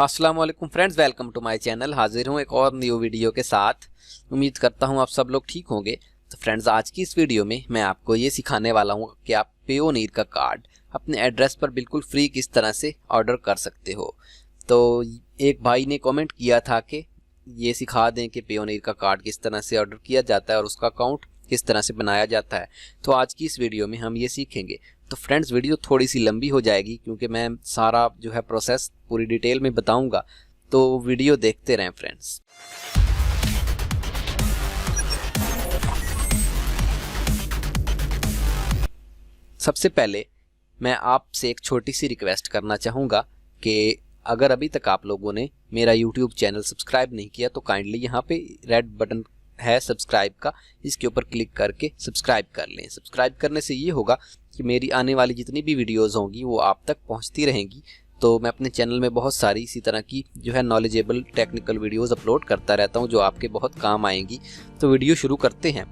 अस्सलाम वालेकुम friends, welcome to my channel. हाजिर हूँ एक और न्यू वीडियो के साथ। उम्मीद करता हूँ आप सब लोग ठीक होंगे। तो फ्रेंड्स, आज की इस वीडियो में मैं आपको ये सिखाने वाला हूँ कि आप पेयोनीर का कार्ड अपने एड्रेस पर बिल्कुल फ्री किस तरह से ऑर्डर कर सकते हो। तो एक भाई ने कमेंट किया था कि ये सिखा दें कि पेयोनीर का कार्ड किस तरह से ऑर्डर किया जाता है और उसका अकाउंट किस तरह से बनाया जाता है। तो आज की इस वीडियो में हम ये सीखेंगे। तो फ्रेंड्स, वीडियो थोड़ी सी लंबी हो जाएगी क्योंकि मैं सारा जो है प्रोसेस पूरी डिटेल में बताऊंगा, तो वीडियो देखते रहें फ्रेंड्स। सबसे पहले मैं आपसे एक छोटी सी रिक्वेस्ट करना चाहूँगा कि अगर अभी तक आप लोगों ने मेरा YouTube चैनल सब्सक्राइब नहीं किया तो काइंडली यहाँ पे रेड बटन है सब्सक्राइब का, इसके ऊपर क्लिक करके सब्सक्राइब कर लें। सब्सक्राइब करने से ये होगा कि मेरी आने वाली जितनी भी वीडियोस होंगी वो आप तक पहुंचती रहेंगी। तो मैं अपने चैनल में बहुत सारी इसी तरह की जो है नॉलेजेबल टेक्निकल वीडियोस अपलोड करता रहता हूं जो आपके बहुत काम आएंगी। तो वीडियो शुरू करते हैं।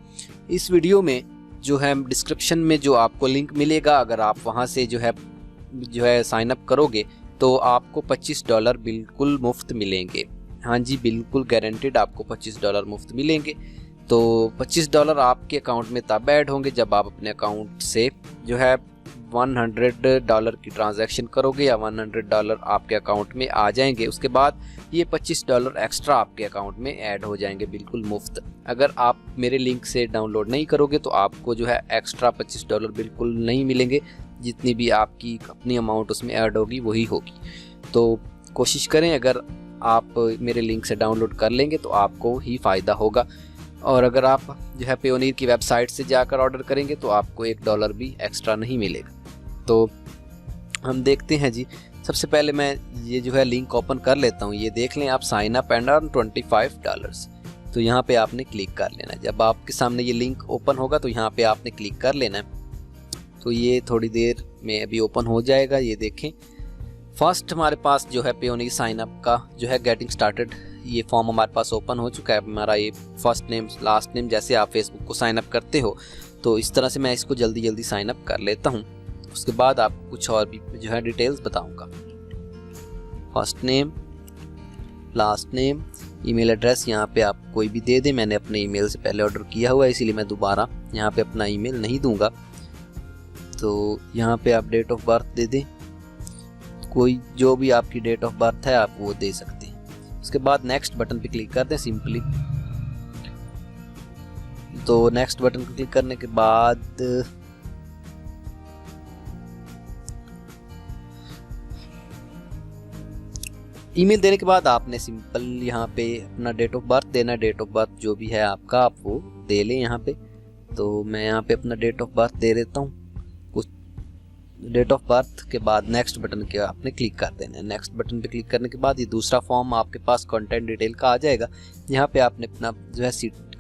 इस वीडियो में जो है डिस्क्रिप्शन में जो आपको लिंक मिलेगा, अगर आप वहाँ से जो है साइन अप करोगे तो आपको $25 बिल्कुल मुफ्त मिलेंगे। हाँ जी, बिल्कुल गारंटेड आपको $25 मुफ्त मिलेंगे। तो $25 आपके अकाउंट में तब ऐड होंगे जब आप अपने अकाउंट से जो है $100 की ट्रांजैक्शन करोगे या $100 आपके अकाउंट में आ जाएंगे। उसके बाद ये $25 एक्स्ट्रा आपके अकाउंट में ऐड हो जाएंगे बिल्कुल मुफ्त। अगर आप मेरे लिंक से डाउनलोड नहीं करोगे तो आपको जो है एक्स्ट्रा $25 बिल्कुल नहीं मिलेंगे। जितनी भी आपकी अपनी अमाउंट उसमें ऐड होगी वही होगी। तो कोशिश करें, अगर आप मेरे लिंक से डाउनलोड कर लेंगे तो आपको ही फ़ायदा होगा। और अगर आप जो है पेयोनीर की वेबसाइट से जाकर ऑर्डर करेंगे तो आपको $1 भी एक्स्ट्रा नहीं मिलेगा। तो हम देखते हैं जी। सबसे पहले मैं ये जो है लिंक ओपन कर लेता हूँ। ये देख लें आप, साइन अप एंड अर्न $25। तो यहाँ पे आपने क्लिक कर लेना है। जब आपके सामने ये लिंक ओपन होगा तो यहाँ पे आपने क्लिक कर लेना है। तो ये थोड़ी देर में अभी ओपन हो जाएगा। ये देखें, फर्स्ट हमारे पास जो है पेयोनीर साइन अप का जो है गेटिंग स्टार्टेड ये फॉर्म हमारे पास ओपन हो चुका है। हमारा ये फर्स्ट नेम लास्ट नेम, जैसे आप फेसबुक को साइन अप करते हो तो इस तरह से मैं इसको जल्दी जल्दी साइन अप कर लेता हूँ। उसके बाद आप कुछ और भी जो है डिटेल्स बताऊंगा। First name, last name, email address यहाँ पे आप कोई भी दे दें। मैंने अपने ईमेल से पहले ऑर्डर किया हुआ है इसीलिए मैं दोबारा यहाँ पे अपना ईमेल नहीं दूंगा। तो यहाँ पे आप डेट ऑफ बर्थ दे दें, कोई जो भी आपकी डेट ऑफ बर्थ है आप वो दे सकते हैं। उसके बाद नेक्स्ट बटन पे क्लिक कर दें सिंपली। तो नेक्स्ट बटन पे क्लिक करने के बाद ईमेल देने के बाद आपने सिंपल यहाँ पे अपना डेट ऑफ बर्थ देना। डेट ऑफ बर्थ जो भी है आपका आप वो दे लें यहाँ पे। तो मैं यहाँ पे अपना डेट ऑफ बर्थ दे देता हूँ। डेट ऑफ बर्थ के बाद नेक्स्ट बटन के आपने क्लिक कर देना है। नेक्स्ट बटन पे क्लिक करने के बाद ये दूसरा फॉर्म आपके पास कंटेंट डिटेल का आ जाएगा। यहाँ पे आपने अपना जो है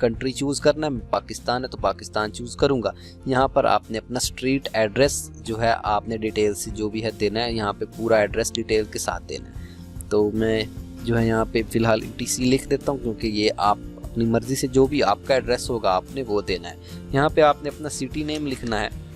कंट्री चूज़ करना है। पाकिस्तान है तो पाकिस्तान चूज़ करूँगा। यहाँ पर आपने अपना स्ट्रीट एड्रेस जो है आपने डिटेल से जो भी है देना है। यहाँ पे पूरा एड्रेस डिटेल के साथ देना है। तो मैं जो है यहाँ पे फ़िलहाल ETC लिख देता हूँ क्योंकि ये आप अपनी मर्ज़ी से जो भी आपका एड्रेस होगा आपने वो देना है। यहाँ पर आपने अपना सिटी नेम लिखना है।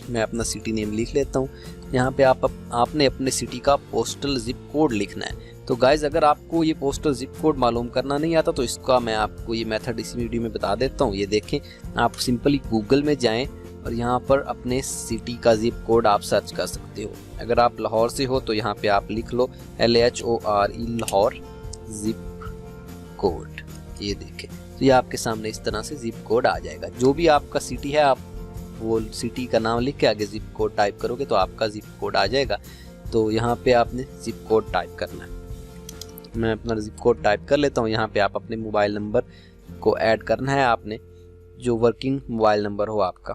मैं अपना सिटी नेम लिख लेता हूँ। यहाँ पे आपने अपने सिटी का पोस्टल जिप कोड लिखना है। तो गाइज, अगर आपको ये पोस्टल जिप कोड मालूम करना नहीं आता तो इसका मैं आपको ये मेथड इसी वीडियो में बता देता हूँ। ये देखें, आप सिंपली गूगल में जाएं और यहाँ पर अपने सिटी का जिप कोड आप सर्च कर सकते हो। अगर आप लाहौर से हो तो यहाँ पे आप लिख लो LHORE लाहौर जिप कोड। ये देखें, तो ये आपके सामने इस तरह से जिप कोड आ जाएगा। जो भी आपका सिटी है आप वो सिटी का नाम लिख के आगे जिप कोड टाइप करोगे तो आपका जिप कोड आ जाएगा। तो यहाँ पे आपने जिप कोड टाइप करना है। मैं अपना जिप कोड टाइप कर लेता हूँ। यहाँ पे आप अपने मोबाइल नंबर को ऐड करना है आपने, जो वर्किंग मोबाइल नंबर हो आपका।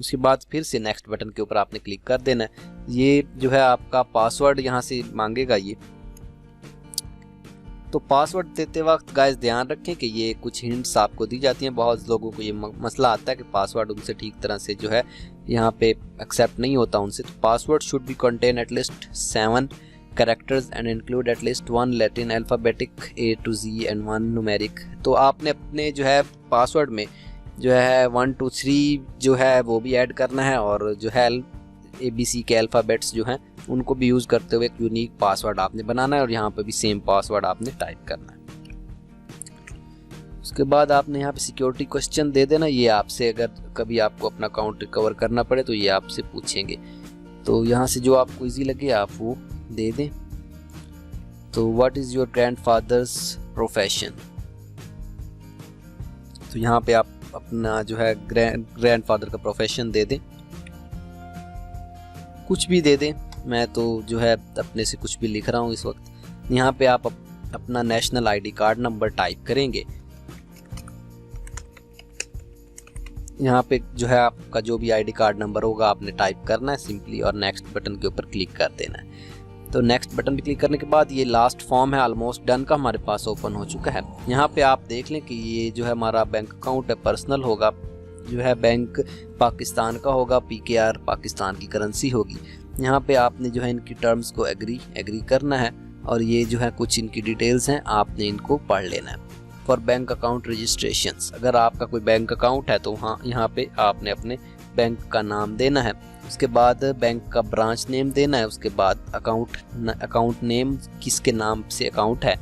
उसके बाद फिर से नेक्स्ट बटन के ऊपर आपने क्लिक कर देना है। ये जो है आपका पासवर्ड यहाँ से मांगेगा ये। तो पासवर्ड देते वक्त गाइस ध्यान रखें कि ये कुछ हिंट्स आपको दी जाती हैं। बहुत लोगों को ये मसला आता है कि पासवर्ड उनसे ठीक तरह से जो है यहाँ पे एक्सेप्ट नहीं होता उनसे। तो password should be contain at least 7 characters and include at least 1 Latin alphabetic A to Z and 1 numeric. तो आपने अपने जो है पासवर्ड में जो है 1 2 3 जो है वो भी ऐड करना है और जो है ABC के अल्फ़ाबेट्स जो हैं उनको भी यूज़ करते हुए एक यूनिक पासवर्ड आपने बनाना है और यहाँ पे भी सेम पासवर्ड आपने टाइप करना है। उसके बाद आपने यहाँ पे सिक्योरिटी क्वेश्चन दे देना। ये आपसे अगर कभी आपको अपना अकाउंट रिकवर करना पड़े तो ये आपसे पूछेंगे, तो यहाँ से जो आपको इजी लगे आप वो दे दें। तो what is your grandfathers profession, तो यहाँ पे आप अपना जो है ग्रैंडफादर का प्रोफेशन दे दें, कुछ भी दे दें। मैं तो जो है अपने से कुछ भी लिख रहा हूँ इस वक्त। यहाँ पे आप अपना national ID card number type करेंगे। यहाँ पे जो है आपका जो भी आईडी कार्ड नंबर होगा आपने टाइप करना है सिंपली, और नेक्स्ट बटन के ऊपर क्लिक कर देना है। तो नेक्स्ट बटन पे क्लिक करने के बाद ये लास्ट फॉर्म है ऑलमोस्ट डन का हमारे पास ओपन हो चुका है। यहाँ पे आप देख लें कि ये जो है हमारा बैंक अकाउंट है, पर्सनल होगा, जो है बैंक पाकिस्तान का होगा, PKR पाकिस्तान की करेंसी होगी। यहाँ पे आपने जो है इनकी टर्म्स को एग्री करना है, और ये जो है कुछ इनकी डिटेल्स हैं, आपने इनको पढ़ लेना है। फॉर बैंक अकाउंट रजिस्ट्रेशंस, अगर आपका कोई बैंक अकाउंट है तो हाँ यहाँ पे आपने अपने बैंक का नाम देना है, उसके बाद बैंक का ब्रांच नेम देना है, उसके बाद अकाउंट नेम किसके नाम से अकाउंट है।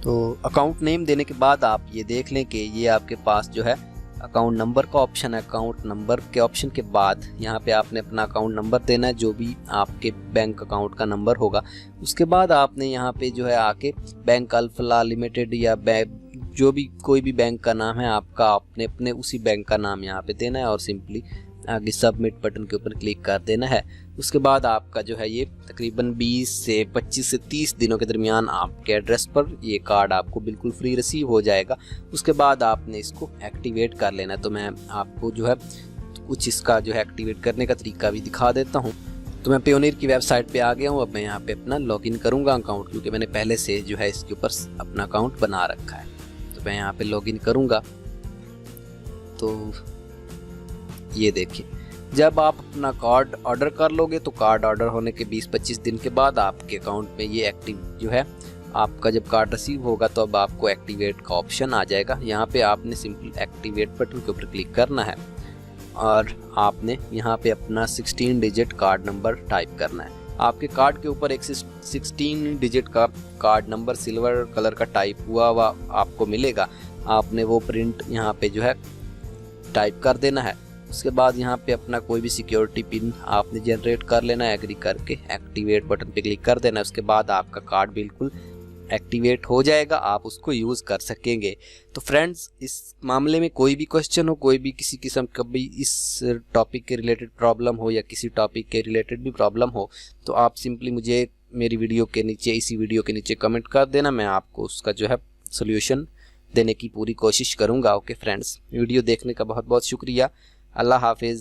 तो अकाउंट नेम देने के बाद आप ये देख लें कि ये आपके पास जो है अकाउंट नंबर का ऑप्शन है। अकाउंट नंबर के ऑप्शन के बाद यहाँ पे आपने अपना अकाउंट नंबर देना है, जो भी आपके बैंक अकाउंट का नंबर होगा। उसके बाद आपने यहाँ पे जो है आके बैंक अल्फला लिमिटेड या जो भी कोई भी बैंक का नाम है आपका, आपने अपने उसी बैंक का नाम यहाँ पे देना है और सिंपली आगे सबमिट बटन के ऊपर क्लिक कर देना है। उसके बाद आपका जो है ये तकरीबन 25 से 30 दिनों के दरमियान आपके एड्रेस पर ये कार्ड आपको बिल्कुल फ्री रिसीव हो जाएगा। उसके बाद आपने इसको एक्टिवेट कर लेना है। तो मैं आपको जो है कुछ इसका जो है एक्टिवेट करने का तरीका भी दिखा देता हूँ। तो मैं पेयोनियर की वेबसाइट पे आ गया हूँ। अब मैं यहाँ पे अपना लॉगिन करूँगा अकाउंट, क्योंकि मैंने पहले से जो है इसके ऊपर अपना अकाउंट बना रखा है। तो मैं यहाँ पे लॉगिन करूँगा। तो ये देखिए, जब आप अपना कार्ड ऑर्डर कर लोगे तो कार्ड ऑर्डर होने के 20-25 दिन के बाद आपके अकाउंट में ये एक्टिव जो है आपका जब कार्ड रिसीव होगा तो अब आपको एक्टिवेट का ऑप्शन आ जाएगा। यहाँ पे आपने सिंपल एक्टिवेट बटन के ऊपर क्लिक करना है और आपने यहाँ पे अपना 16 डिजिट कार्ड नंबर टाइप करना है। आपके कार्ड के ऊपर एक 16 डिजिट का कार्ड नंबर सिल्वर कलर का टाइप हुआ आपको मिलेगा। आपने वो प्रिंट यहाँ पे जो है टाइप कर देना है। उसके बाद यहाँ पे अपना कोई भी सिक्योरिटी पिन आपने जनरेट कर लेना है, एग्री करके एक्टिवेट बटन पे क्लिक कर देना है। उसके बाद आपका कार्ड बिल्कुल एक्टिवेट हो जाएगा, आप उसको यूज़ कर सकेंगे। तो फ्रेंड्स, इस मामले में कोई भी क्वेश्चन हो, कोई भी किसी किस्म का भी इस टॉपिक के रिलेटेड प्रॉब्लम हो या किसी टॉपिक के रिलेटेड भी प्रॉब्लम हो, तो आप सिंपली मुझे मेरी वीडियो के नीचे, इसी वीडियो के नीचे कमेंट कर देना। मैं आपको उसका जो है सोल्यूशन देने की पूरी कोशिश करूँगा। ओके फ्रेंड्स, वीडियो देखने का बहुत बहुत शुक्रिया। अल्लाह हाफिज़।